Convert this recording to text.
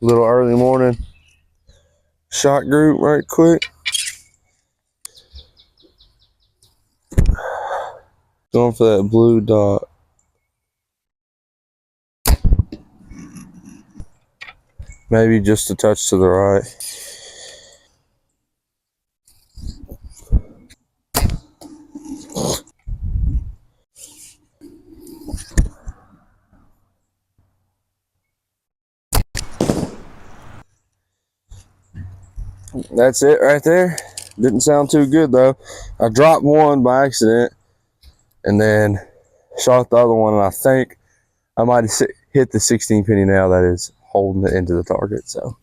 Little early morning shot group right quick. Going for that blue dot. Maybe just a touch to the right. That's it right there. Didn't sound too good though. I dropped one by accident and then shot the other one, and I think I might have hit the 16 penny nail that is holding it into the target. So